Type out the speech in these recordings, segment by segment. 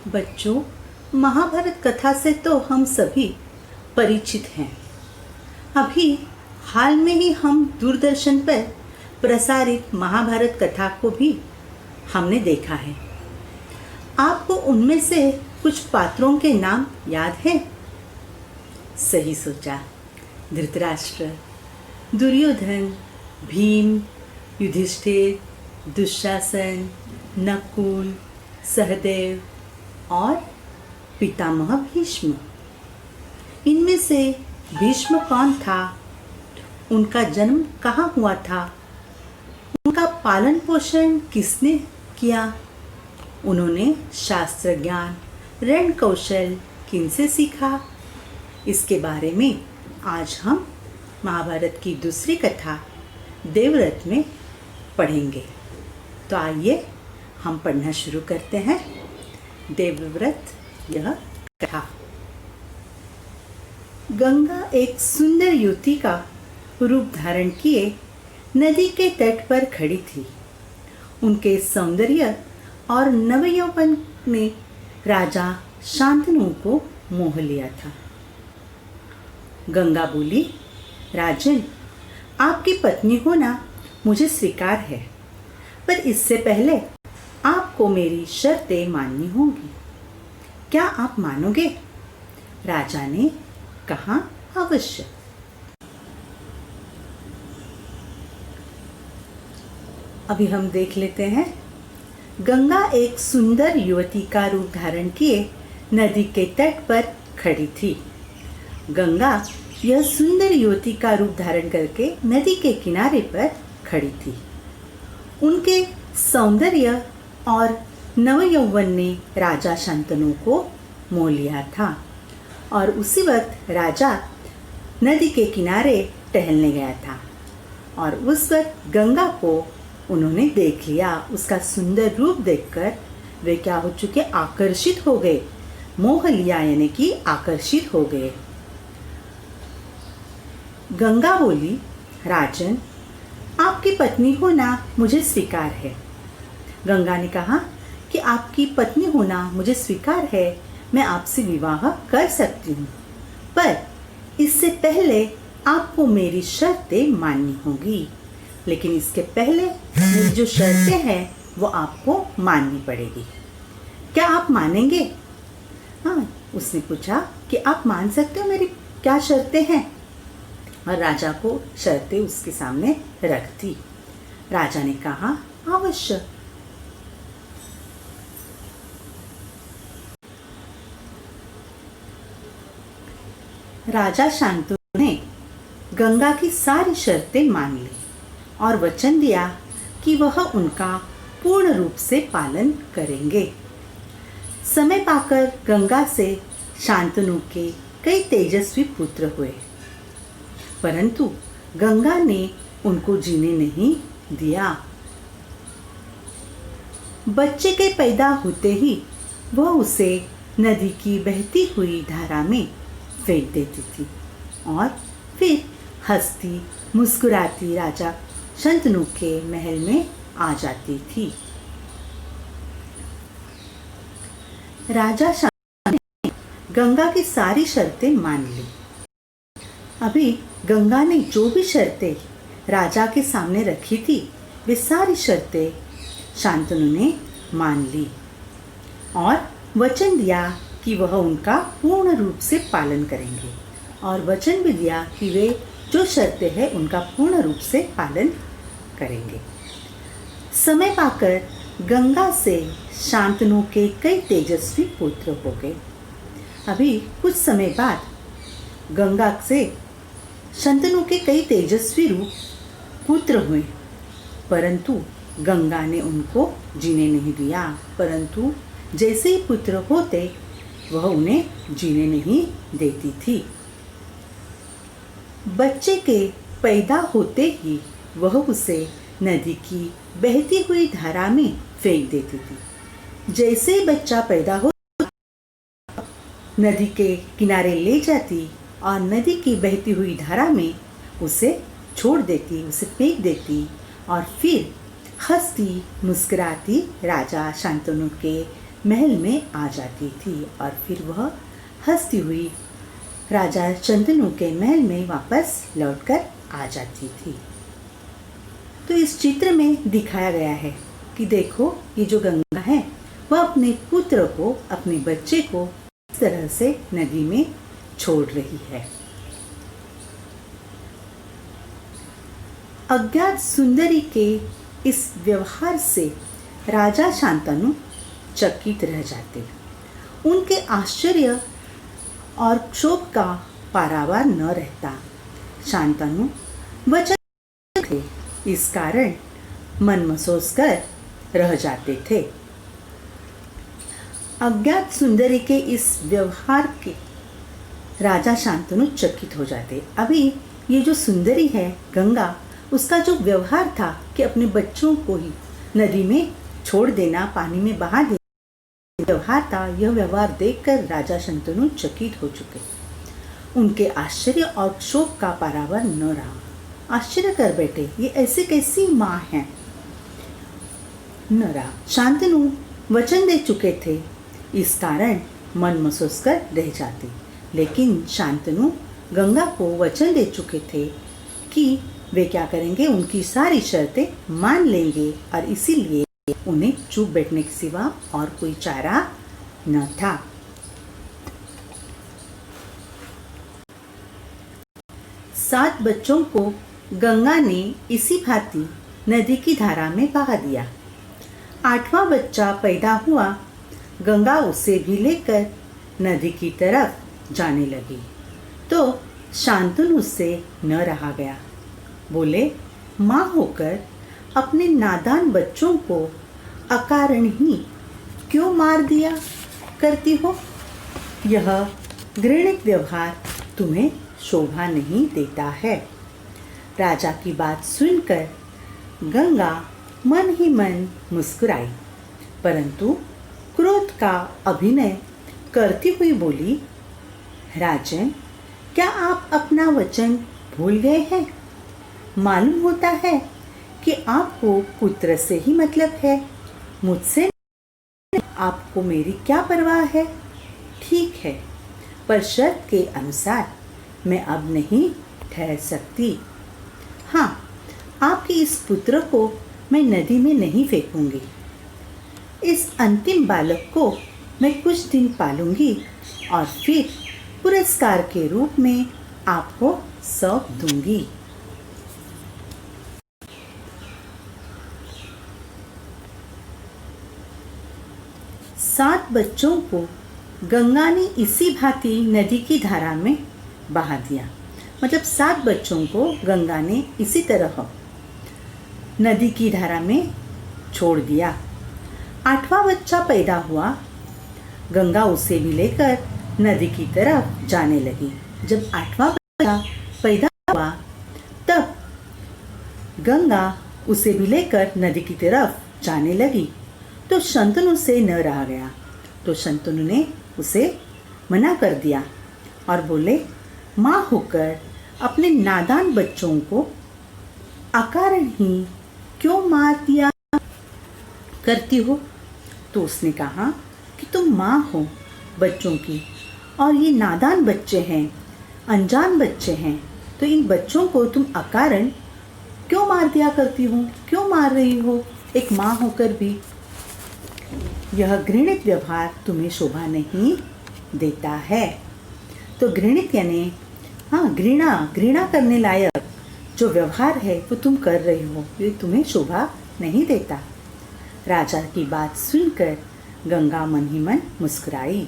बच्चों, महाभारत कथा से तो हम सभी परिचित हैं। अभी हाल में ही हम दूरदर्शन पर प्रसारित महाभारत कथा को भी हमने देखा है। आपको उनमें से कुछ पात्रों के नाम याद हैं? सही सोचा। धृतराष्ट्र, दुर्योधन, भीम, युधिष्ठिर, दुशासन, नकुल, सहदेव और पितामह भीष्म। इनमें से भीष्म कौन था? उनका जन्म कहाँ हुआ था? उनका पालन पोषण किसने किया? उन्होंने शास्त्र ज्ञान, रण कौशल किनसे सीखा? इसके बारे में आज हम महाभारत की दूसरी कथा देवव्रत में पढ़ेंगे। तो आइए हम पढ़ना शुरू करते हैं। देवव्रत यह कथा। गंगा एक सुंदर युवती का रूप धारण किए नदी के तट पर खड़ी थी। उनके सौंदर्य और नवयौवन ने राजा शांतनु को मोह लिया था। गंगा बोली, राजन, आपकी पत्नी होना मुझे स्वीकार है, पर इससे पहले आपको मेरी शर्तें माननी होंगी। क्या आप मानोगे? राजा ने कहा, अवश्य। अभी हम देख लेते हैं। गंगा एक सुंदर युवती का रूप धारण किए नदी के तट पर खड़ी थी। गंगा यह सुंदर युवती का रूप धारण करके नदी के किनारे पर खड़ी थी। उनके सौंदर्य और नवयौवन ने राजा शांतनु को मोह लिया था और उसी वक्त राजा नदी के किनारे टहलने गया था और उस वक्त गंगा को उन्होंने देख लिया। उसका सुंदर रूप देखकर वे क्या हो चुके? आकर्षित हो गए। मोह लिया यानी कि आकर्षित हो गए। गंगा बोली, राजन, आपकी पत्नी होना मुझे स्वीकार है। गंगा ने कहा कि आपकी पत्नी होना मुझे स्वीकार है, मैं आपसे विवाह कर सकती हूँ, पर इससे पहले आपको मेरी शर्तें माननी होगी। लेकिन इसके पहले मेरी जो शर्तें हैं वो आपको माननी पड़ेगी। क्या आप मानेंगे? हाँ, उसने पूछा कि आप मान सकते हो मेरी क्या शर्तें हैं? और राजा को शर्तें उसके सामने रख दी। राजा ने कहा, अवश्य। राजा शांतनु ने गंगा की सारी शर्तें मान ली और वचन दिया कि वह उनका पूर्ण रूप से पालन करेंगे। समय पाकर गंगा से शांतनु के कई तेजस्वी पुत्र हुए, परंतु गंगा ने उनको जीने नहीं दिया। बच्चे के पैदा होते ही वह उसे नदी की बहती हुई धारा में फेंक देती थी और फिर हंसती मुस्कुराती राजा शांतनु के महल में आ जाती थी। राजा शांतनु ने गंगा की सारी शर्तें मान ली। अभी गंगा ने जो भी शर्तें राजा के सामने रखी थी वे सारी शर्तें शांतनु ने मान ली और वचन दिया कि वह उनका पूर्ण रूप से पालन करेंगे और वचन भी दिया कि वे जो शर्तें हैं उनका पूर्ण रूप से पालन करेंगे। समय पाकर गंगा से शांतनु के कई तेजस्वी पुत्र हो गए। अभी कुछ समय बाद गंगा से शांतनु के कई तेजस्वी रूप पुत्र हुए, परंतु गंगा ने उनको जीने नहीं दिया। परंतु जैसे ही पुत्र होते वह उन्हें जीने नहीं देती थी। बच्चे के पैदा होते ही वह उसे नदी की बहती हुई धारा में फेंक देती थी। जैसे ही बच्चा पैदा हो नदी के किनारे ले जाती और नदी की बहती हुई धारा में उसे छोड़ देती, उसे फेंक देती और फिर हंसती मुस्कुराती राजा शांतनु के महल में आ जाती थी और फिर वह हंसती हुई राजा शंतनु के महल में वापस लौटकर आ जाती थी। तो इस चित्र में दिखाया गया है कि देखो, ये जो गंगा है वह अपने पुत्र को, अपने बच्चे को इस तरह से नदी में छोड़ रही है। अज्ञात सुंदरी के इस व्यवहार से राजा शांतनु चकित रह जाते। उनके आश्चर्य और क्षोभ का पारावार न रहता। शांतनु वचन थे, इस कारण मन महसूस कर रह जाते थे। अज्ञात सुंदरी के इस व्यवहार के राजा शांतनु चकित हो जाते। अभी ये जो सुंदरी है गंगा, उसका जो व्यवहार था कि अपने बच्चों को ही नदी में छोड़ देना, पानी में बहा देना व्यवहार था, यह व्यवहार देखकर राजा शांतनु चकित हो चुके। उनके आश्चर्य और क्षोभ का पारावार न रहा। आश्चर्य कर बैठे, ये ऐसी कैसी माँ है। न रहा। शांतनु वचन दे चुके थे, इस कारण मन महसूस कर रह जाते। लेकिन शांतनु गंगा को वचन दे चुके थे कि वे क्या करेंगे, उनकी सारी शर्तें मान लेंगे और इसीलिए उन्हें चुप बैठने के सिवा और कोई चारा न था। सात बच्चों को गंगा ने इसी भांति नदी की धारा में बहा दिया। आठवां बच्चा पैदा हुआ, गंगा उसे भी लेकर नदी की तरफ जाने लगी तो शांतनु उससे न रहा गया। बोले, माँ होकर अपने नादान बच्चों को अकारण ही क्यों मार दिया करती हो? यह घृणित व्यवहार तुम्हें शोभा नहीं देता है। राजा की बात सुनकर गंगा मन ही मन मुस्कुराई, परंतु क्रोध का अभिनय करती हुई बोली, राजन, क्या आप अपना वचन भूल गए हैं? मालूम होता है कि आपको पुत्र से ही मतलब है, मुझसे आपको मेरी क्या परवाह है? ठीक है, पर शर्त के अनुसार मैं अब नहीं ठहर सकती। हाँ, आपके इस पुत्र को मैं नदी में नहीं फेंकूंगी। इस अंतिम बालक को मैं कुछ दिन पालूंगी और फिर पुरस्कार के रूप में आपको सौंप दूंगी। सात बच्चों को गंगा ने इसी भांति नदी की धारा में बहा दिया। मतलब 7 बच्चों को गंगा ने इसी तरह नदी की धारा में छोड़ दिया। 8वां बच्चा पैदा हुआ, गंगा उसे भी लेकर नदी की तरफ जाने लगी। जब 8वां बच्चा पैदा हुआ तब गंगा उसे भी लेकर नदी की तरफ जाने लगी तो शंतनु से न रहा गया। तो शंतनु ने उसे मना कर दिया और बोले, माँ होकर अपने नादान बच्चों को अकारण ही क्यों मार दिया करती हो? तो उसने कहा कि तुम माँ हो बच्चों की और ये नादान बच्चे हैं, अनजान बच्चे हैं, तो इन बच्चों को तुम अकारण क्यों मार दिया करती हो? क्यों मार रही हो एक माँ होकर भी? यह घृणित व्यवहार तुम्हें शोभा नहीं देता है। तो घृणित यानी घृणा करने लायक जो व्यवहार है वो तुम कर रही हो, ये तुम्हें शोभा नहीं देता। राजा की बात सुनकर गंगा मन ही मन मुस्कुराई।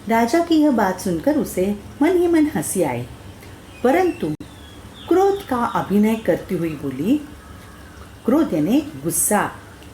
राजा की यह बात सुनकर उसे मन ही मन हंसी आई, परंतु क्रोध का अभिनय करती हुई बोली, क्रोध यानी गुस्सा,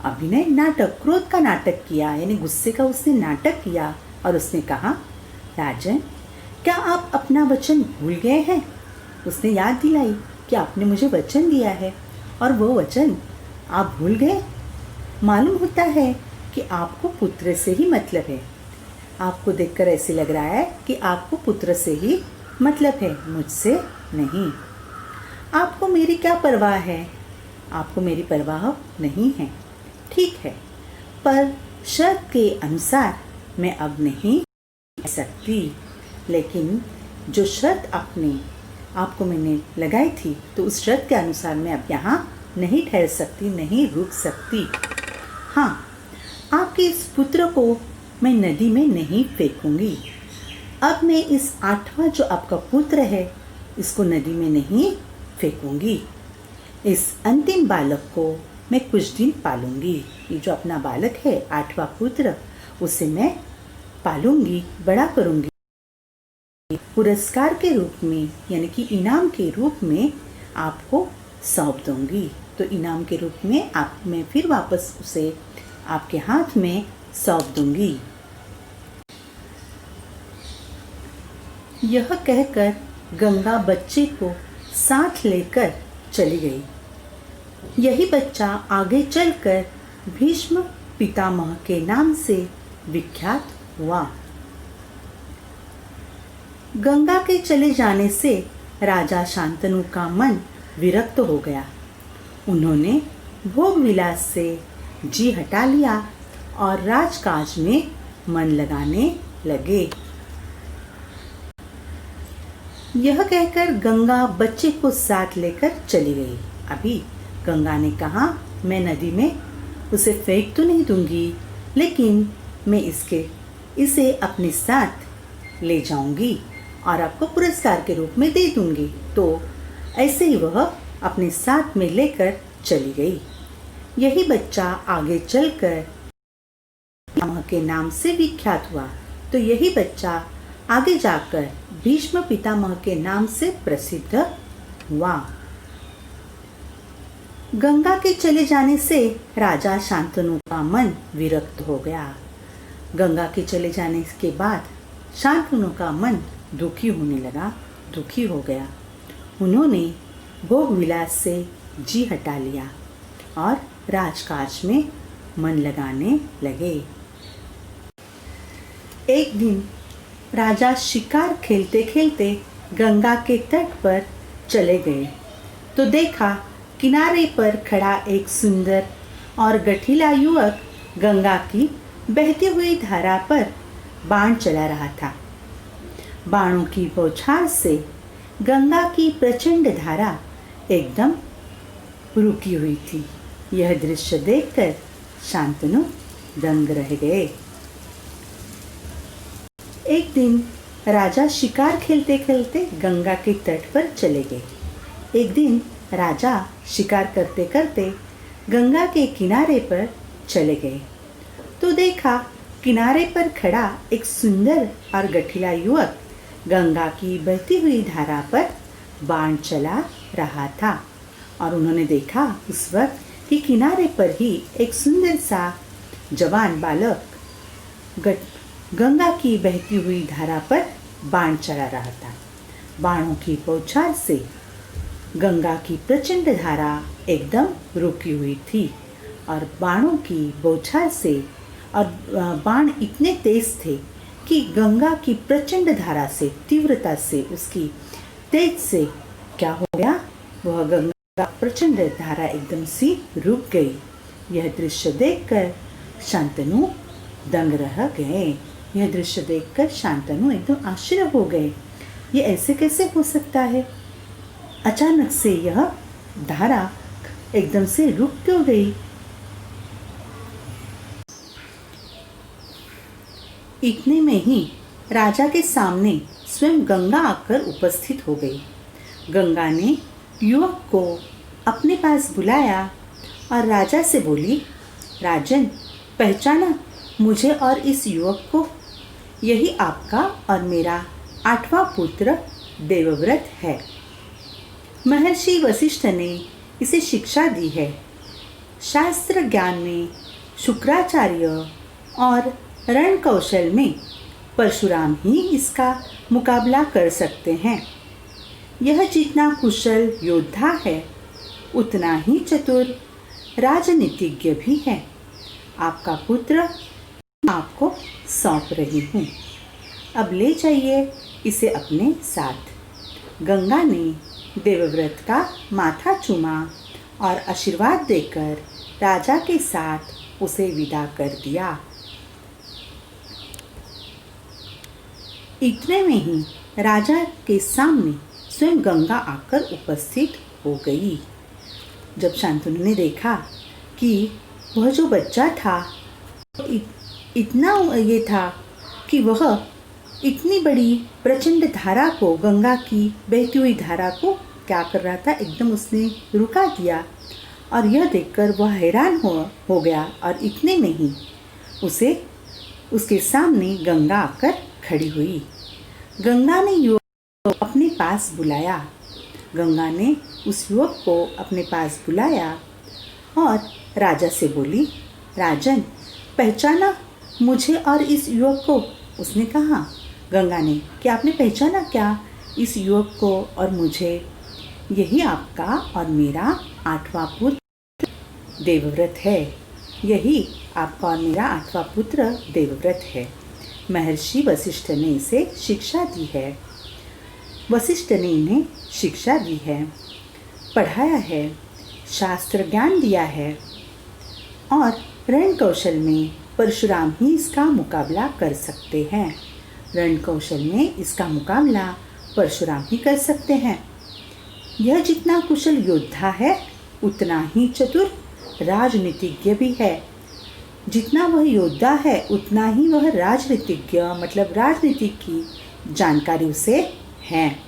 अभिनय नाटक, क्रोध का नाटक किया यानी गुस्से का उसने नाटक किया और उसने कहा, राजन, क्या आप अपना वचन भूल गए हैं? उसने याद दिलाई कि आपने मुझे वचन दिया है और वो वचन आप भूल गए। मालूम होता है कि आपको पुत्र से ही मतलब है। आपको देखकर ऐसे लग रहा है कि आपको पुत्र से ही मतलब है, मुझसे नहीं। आपको मेरी क्या परवाह है? आपको मेरी परवाह नहीं है, ठीक है, पर शर्त के अनुसार मैं अब नहीं रह सकती, लेकिन जो शर्त आपको मैंने लगाई थी, तो उस शर्त के अनुसार मैं अब यहाँ नहीं ठहर सकती, नहीं रुक सकती। हाँ, आपके इस पुत्र को मैं नदी में नहीं फेंकूंगी। अब मैं इस 8वां जो आपका पुत्र है, इसको नदी में नहीं फेंकूंगी। इस अंतिम बालक को मैं कुछ दिन पालूंगी। ये जो अपना बालक है, 8वां पुत्र, उसे मैं पालूंगी, बड़ा करूंगी। पुरस्कार के रूप में, यानी कि इनाम के रूप में आपको सौंप दूंगी। तो इनाम के रूप में मैं फिर वापस उसे आपके हाथ में सौंप दूंगी। यह कहकर गंगा बच्चे को साथ लेकर चली गई। यही बच्चा आगे चलकर भीष्म पितामह के नाम से विख्यात हुआ। गंगा के चले जाने से राजा शांतनु का मन विरक्त हो गया। उन्होंने भोग विलास से जी हटा लिया और राजकाज में मन लगाने लगे। यह कहकर गंगा बच्चे को साथ लेकर चली गई। अभी गंगा ने कहा, मैं नदी में उसे फेंक तो नहीं दूंगी, लेकिन मैं इसे अपने साथ ले जाऊंगी और आपको पुरस्कार के रूप में दे दूंगी। तो ऐसे ही वह अपने साथ में लेकर चली गई। यही बच्चा आगे चलकर पितामह के नाम से विख्यात हुआ। तो यही बच्चा आगे जाकर भीष्म पितामह के नाम से प्रसिद्ध हुआ। गंगा के चले जाने से राजा शांतनु का मन विरक्त हो गया। गंगा के चले जाने के बाद शांतनु का मन दुखी होने लगा, दुखी हो गया। उन्होंने भोग विलास से जी हटा लिया और राजकाज में मन लगाने लगे। एक दिन राजा शिकार खेलते खेलते गंगा के तट पर चले गए तो देखा, किनारे पर खड़ा एक सुंदर और गठीला युवक गंगा की बहती हुई धारा पर बाण चला रहा था। बाणों की बौछार से गंगा की प्रचंड धारा एकदम रुकी हुई थी। यह दृश्य देखकर शांतनु दंग रह गए। एक दिन राजा शिकार खेलते खेलते गंगा के तट पर चले गए। एक दिन राजा शिकार करते करते गंगा के किनारे पर चले गए तो देखा, किनारे पर खड़ा एक सुंदर और गठीला युवक गंगा की बहती हुई धारा पर बाण चला रहा था। और उन्होंने देखा उस वक्त कि किनारे पर ही एक सुंदर सा जवान बालक गंगा की बहती हुई धारा पर बाण चला रहा था। बाणों की बौछार से गंगा की प्रचंड धारा एकदम रुकी हुई थी और बाणों की बौछार से और बाण इतने तेज थे कि गंगा की प्रचंड धारा से, तीव्रता से, उसकी तेज से क्या हो गया, वह गंगा का प्रचंड धारा एकदम सी रुक गई। यह दृश्य देखकर शांतनु दंग रह गए। यह दृश्य देखकर शांतनु एकदम आश्चर्य हो गए। ये ऐसे कैसे हो सकता है? अचानक से यह धारा एकदम से रुक क्यों गई? इतने में ही राजा के सामने स्वयं गंगा आकर उपस्थित हो गई। गंगा ने युवक को अपने पास बुलाया और राजा से बोली, राजन, पहचाना मुझे और इस युवक को? यही आपका और मेरा 8वां पुत्र देवव्रत है। महर्षि वशिष्ठ ने इसे शिक्षा दी है। शास्त्र ज्ञान में शुक्राचार्य और रण कौशल में परशुराम ही इसका मुकाबला कर सकते हैं। यह जितना कुशल योद्धा है, उतना ही चतुर राजनीतिज्ञ भी है। आपका पुत्र आपको सौंप रही हूँ, अब ले जाइए इसे अपने साथ। गंगा ने देवव्रत का माथा चूमा और आशीर्वाद देकर राजा के साथ उसे विदा कर दिया। इतने में ही राजा के सामने स्वयं गंगा आकर उपस्थित हो गई। जब शांतनु ने देखा कि वह जो बच्चा था इतना ये था कि वह इतनी बड़ी प्रचंड धारा को, गंगा की बहती हुई धारा को क्या कर रहा था, एकदम उसने रुका दिया। और यह देखकर वह हैरान हो गया और इतने में ही उसके सामने गंगा आकर खड़ी हुई। गंगा ने युवक को अपने पास बुलाया। गंगा ने उस युवक को अपने पास बुलाया और राजा से बोली, राजन, पहचाना मुझे और इस युवक को? उसने कहा। गंगा ने, क्या आपने पहचाना क्या इस युवक को और मुझे? यही आपका और मेरा 8वां पुत्र देवव्रत है। यही आपका और मेरा 8वां पुत्र देवव्रत है। महर्षि वशिष्ठ ने इसे शिक्षा दी है। वशिष्ठ ने इन्हें शिक्षा दी है, पढ़ाया है, शास्त्र ज्ञान दिया है और रण कौशल में परशुराम ही इसका मुकाबला कर सकते हैं। रण कौशल में इसका मुकाबला परशुराम ही कर सकते हैं। यह जितना कुशल योद्धा है उतना ही चतुर राजनीतिज्ञ भी है। जितना वह योद्धा है उतना ही वह राजनीतिज्ञ, मतलब राजनीति की जानकारी उसे है।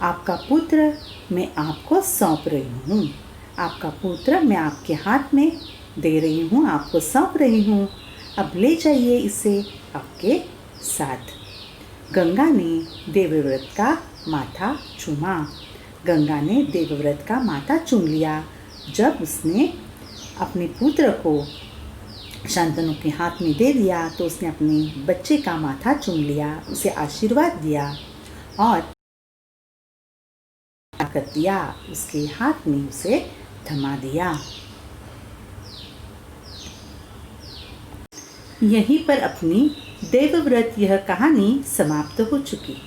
आपका पुत्र मैं आपको सौंप रही हूँ। आपका पुत्र मैं आपके हाथ में दे रही हूँ, आपको सौंप रही हूँ। अब ले जाइए इसे आपके साथ। गंगा ने देवव्रत का माथा चूमा। गंगा ने देवव्रत का माथा चूम लिया। जब उसने अपने पुत्र को शांतनु के हाथ में दे दिया तो उसने अपने बच्चे का माथा चूम लिया, उसे आशीर्वाद दिया और कर दिया, उसके हाथ में उसे थमा दिया। यहीं पर अपनी देवव्रत यह कहानी समाप्त हो चुकी।